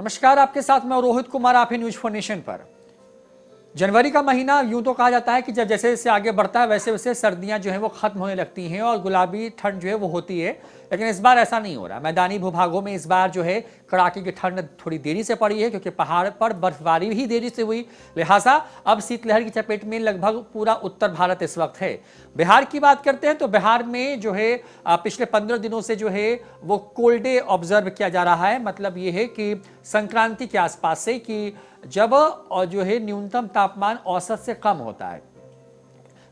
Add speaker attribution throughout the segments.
Speaker 1: नमस्कार, आपके साथ मैं रोहित कुमार। आप है न्यूज फॉर नेशन पर। जनवरी का महीना यूं तो कहा जाता है कि जब जैसे जैसे आगे बढ़ता है वैसे वैसे सर्दियां जो है वो खत्म होने लगती हैं और गुलाबी ठंड जो है वो होती है, लेकिन इस बार ऐसा नहीं हो रहा। मैदानी भूभागों में इस बार जो है कड़ाके की ठंड थोड़ी देरी से पड़ी है, क्योंकि पहाड़ पर बर्फबारी भी देरी से हुई। लिहाजा अब शीतलहर की चपेट में लगभग पूरा उत्तर भारत इस वक्त है। बिहार की बात करते हैं तो बिहार में जो है पिछले 15 दिनों से जो है वो कोल्ड डे ऑब्जर्व किया जा रहा है। मतलब ये है कि संक्रांति के आसपास से कि जब जो है न्यूनतम तापमान औसत से कम होता है।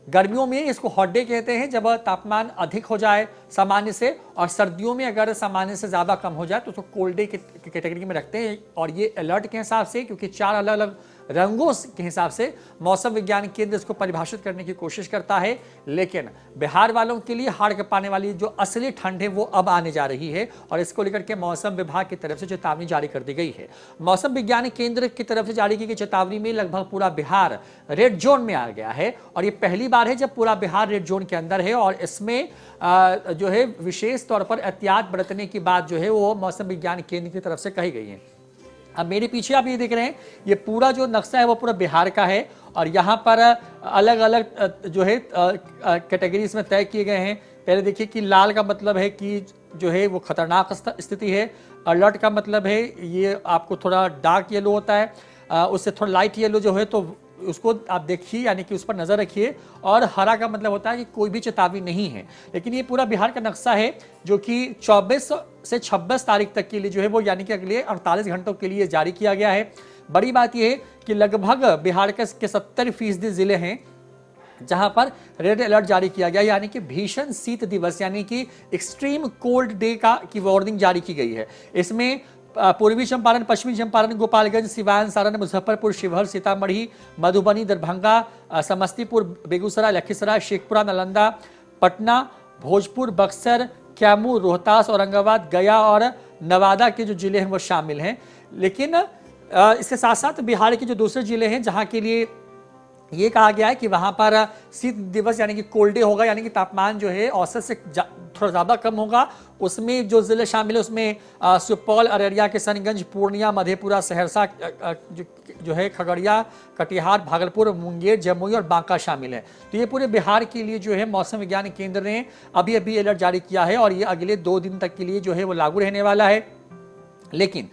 Speaker 1: गर्मियों में इसको हॉट डे कहते हैं जब तापमान अधिक हो जाए सामान्य से, और सर्दियों में अगर सामान्य से ज्यादा कम हो जाए तो उसको कोल्ड डे की कैटेगरी में रखते हैं। और ये अलर्ट के हिसाब से, क्योंकि 4 अलग अलग रंगों के हिसाब से मौसम विज्ञान केंद्र इसको परिभाषित करने की कोशिश करता है। लेकिन बिहार वालों के लिए हाड़ कपाने वाली जो असली ठंड है वो अब आने जा रही है, और इसको लेकर के मौसम विभाग की तरफ से चेतावनी जारी कर दी गई है। मौसम विज्ञान केंद्र की तरफ से जारी की गई चेतावनी में लगभग पूरा बिहार रेड जोन में आ गया है, और ये पहली बार है जब पूरा बिहार रेड जोन के अंदर है। और इसमें जो है विशेष तौर पर एहतियात बरतने की बात जो है वो मौसम विज्ञान केंद्र की तरफ से कही गई है। अब मेरे पीछे आप ये देख रहे हैं, ये पूरा जो नक्शा है वो पूरा बिहार का है, और यहाँ पर अलग अलग जो है कैटेगरीज में तय किए गए हैं। पहले देखिए कि लाल का मतलब है कि जो है वो खतरनाक स्थिति है। अलर्ट का मतलब है ये आपको थोड़ा डार्क येलो होता है, उससे थोड़ा लाइट येलो जो है तो उसको आप देखिए, यानी कि उस पर नजर रखिए। और हरा का मतलब होता है कि कोई भी चेतावनी नहीं है। लेकिन ये पूरा बिहार का नक्शा है जो कि 24 से 26 तारीख तक के लिए जो है वो, यानी कि अगले 48 घंटों के लिए जारी किया गया है। बड़ी बात यह है कि लगभग बिहार के 70% जिले हैं जहां पर रेड अलर्ट जारी किया गया, यानी कि भीषण शीत दिवस यानी कि एक्सट्रीम कोल्ड डे की वार्निंग जारी की गई है। इसमें पूर्वी चंपारण, पश्चिमी चंपारण, गोपालगंज, सिवान, सारण, मुजफ्फरपुर, शिवहर, सीतामढ़ी, मधुबनी, दरभंगा, समस्तीपुर, बेगूसराय, लखीसराय, शेखपुरा, नालंदा, पटना, भोजपुर, बक्सर, कैमूर, रोहतास, औरंगाबाद, गया और नवादा के जो जिले हैं वो शामिल हैं। लेकिन इसके साथ साथ बिहार के जो दूसरे जिले हैं जहां के लिए ये कहा गया है कि वहां पर शीत दिवस यानी कि कोल्ड डे होगा, यानी कि तापमान जो है औसत से थोड़ा ज्यादा कम होगा। उसमें जो जिले शामिल है उसमें सुपौल, अररिया, किशनगंज, पूर्णिया, मधेपुरा, सहरसा जो है, खगड़िया, कटिहार, भागलपुर, मुंगेर, जमुई और बांका शामिल है। तो ये पूरे बिहार के लिए जो है मौसम विज्ञान केंद्र ने अभी अभी अलर्ट जारी किया है, और ये अगले 2 दिन तक के लिए जो है वो लागू रहने वाला है। लेकिन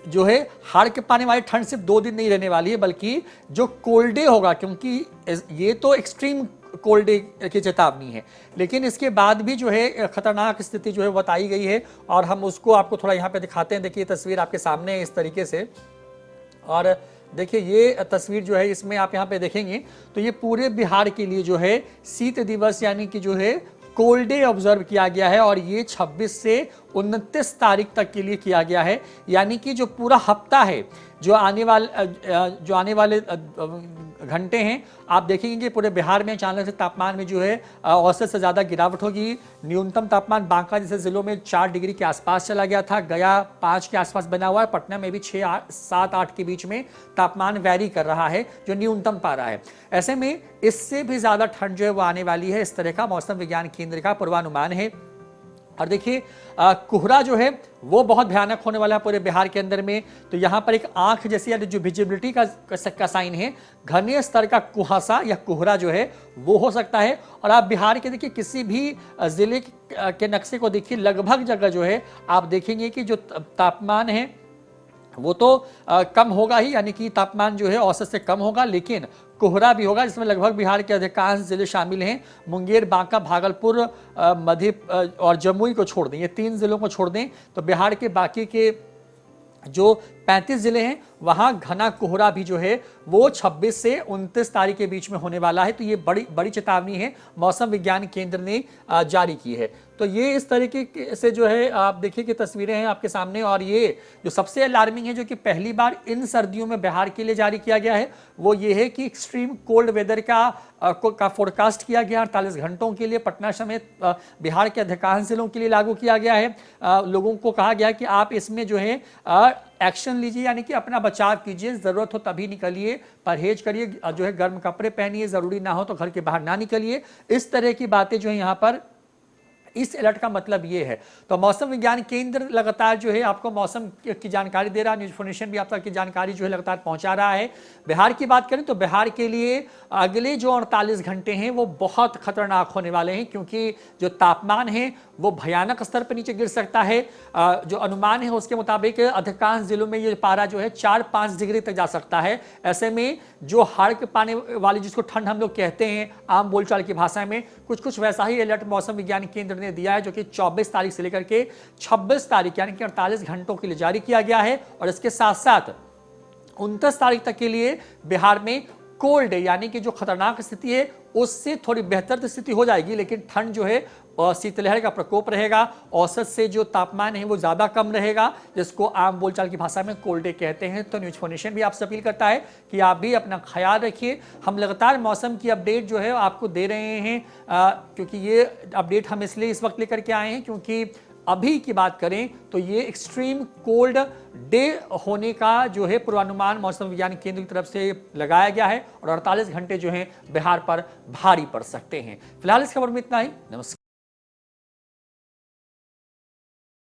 Speaker 1: जो है हाड़ के पाने वाली ठंड सिर्फ 2 दिन नहीं रहने वाली है, बल्कि जो कोल्ड डे होगा, क्योंकि ये तो एक्सट्रीम कोल्ड डे की चेतावनी है, लेकिन इसके बाद भी जो है खतरनाक स्थिति जो है बताई गई है। और हम उसको आपको थोड़ा यहाँ पे दिखाते हैं। देखिए तस्वीर आपके सामने है इस तरीके से, और देखिए ये तस्वीर जो है इसमें आप यहाँ पे देखेंगे तो ये पूरे बिहार के लिए जो है शीत दिवस यानी कि जो है कोल्ड डे ऑब्जर्व किया गया है, और ये 26 से 29 तारीख तक के लिए किया गया है। यानी कि जो पूरा हफ्ता है, जो आने वाले घंटे हैं, आप देखेंगे कि पूरे बिहार में अचानक से तापमान में जो है औसत से ज़्यादा गिरावट होगी। न्यूनतम तापमान बांका जैसे जिलों में 4 डिग्री के आसपास चला गया था, गया 5 के आसपास बना हुआ है, पटना में भी 6, 7, 8 के बीच में तापमान वैरी कर रहा है जो न्यूनतम पारा है। ऐसे में इससे भी ज़्यादा ठंड जो है वो आने वाली है, इस तरह का मौसम विज्ञान केंद्र का पूर्वानुमान है। और देखिए कोहरा जो है वो बहुत भयानक होने वाला है पूरे बिहार के अंदर में। तो यहाँ पर एक आंख जैसी जो विजिबिलिटी का साइन है, घने स्तर का कुहासा या कोहरा जो है वो हो सकता है। और आप बिहार के देखिए किसी भी जिले के नक्शे को देखिए, लगभग जगह जो है आप देखेंगे कि जो तापमान है वो तो कम होगा ही, यानी कि तापमान जो है औसत से कम होगा, लेकिन कोहरा भी होगा, जिसमें लगभग बिहार के अधिकांश जिले शामिल हैं। मुंगेर, बांका, भागलपुर, मध्य और जमुई को छोड़ दें, ये 3 जिलों को छोड़ दें तो बिहार के बाकी के जो 35 जिले हैं वहां घना कोहरा भी जो है वो 26 से 29 तारीख के बीच में होने वाला है। तो ये बड़ी चेतावनी है मौसम विज्ञान केंद्र ने जारी की है। तो ये इस तरीके से जो है आप देखिए कि तस्वीरें हैं आपके सामने, और ये जो सबसे अलार्मिंग है जो कि पहली बार इन सर्दियों में बिहार के लिए जारी किया गया है वो ये है कि एक्सट्रीम कोल्ड वेदर का फोरकास्ट किया गया 48 घंटों के लिए। पटना समेत बिहार के अधिकांश जिलों के लिए लागू किया गया है। लोगों को कहा गया कि आप इसमें जो है एक्शन लीजिए, यानी कि अपना बचाव कीजिए, जरूरत हो तभी निकलिए, परहेज करिए, जो है गर्म कपड़े पहनिए, जरूरी ना हो तो घर के बाहर ना निकलिए। इस तरह की बातें जो है यहाँ पर इस अलर्ट का मतलब ये है। तो मौसम विज्ञान केंद्र लगातार जो है आपको मौसम की जानकारी दे रहा है, न्यूज इन्फॉर्मेशन भी आप तक की जानकारी जो है लगातार पहुंचा रहा है। बिहार की बात करें तो बिहार के लिए अगले जो 48 घंटे हैं वो बहुत खतरनाक होने वाले हैं, क्योंकि जो तापमान है वो भयानक स्तर पर नीचे गिर सकता है। जो अनुमान है उसके मुताबिक अधिकांश जिलों में ये पारा जो है 4-5 डिग्री तक जा सकता है। ऐसे में जो हाड़ के पाने वाली जिसको ठंड हम लोग कहते हैं आम बोलचाल की भाषा में, कुछ वैसा ही अलर्ट मौसम विज्ञान केंद्र ने दिया है, जो कि 24 तारीख से लेकर के 26 तारीख यानी कि 48 घंटों के लिए जारी किया गया है। और इसके साथ साथ 29 तारीख तक के लिए बिहार में कोल्ड यानी कि जो खतरनाक स्थिति है उससे थोड़ी बेहतर स्थिति हो जाएगी, लेकिन ठंड जो है शीतलहर का प्रकोप रहेगा। औसत से जो तापमान है वो ज्यादा कम रहेगा, जिसको आम बोलचाल की भाषा में कोल्ड डे कहते हैं। तो न्यूज इन्फॉर्मेशन भी आपसे अपील करता है कि आप भी अपना ख्याल रखिए। हम लगातार मौसम की अपडेट जो है आपको दे रहे हैं, क्योंकि ये अपडेट हम इसलिए इस वक्त लेकर के आए हैं क्योंकि अभी की बात करें तो ये एक्सट्रीम कोल्ड डे होने का जो है पूर्वानुमान मौसम विज्ञान केंद्र की तरफ से लगाया गया है और 48 घंटे जो हैं बिहार पर भारी पड़ सकते हैं। फिलहाल इस खबर में इतना ही। नमस्कार।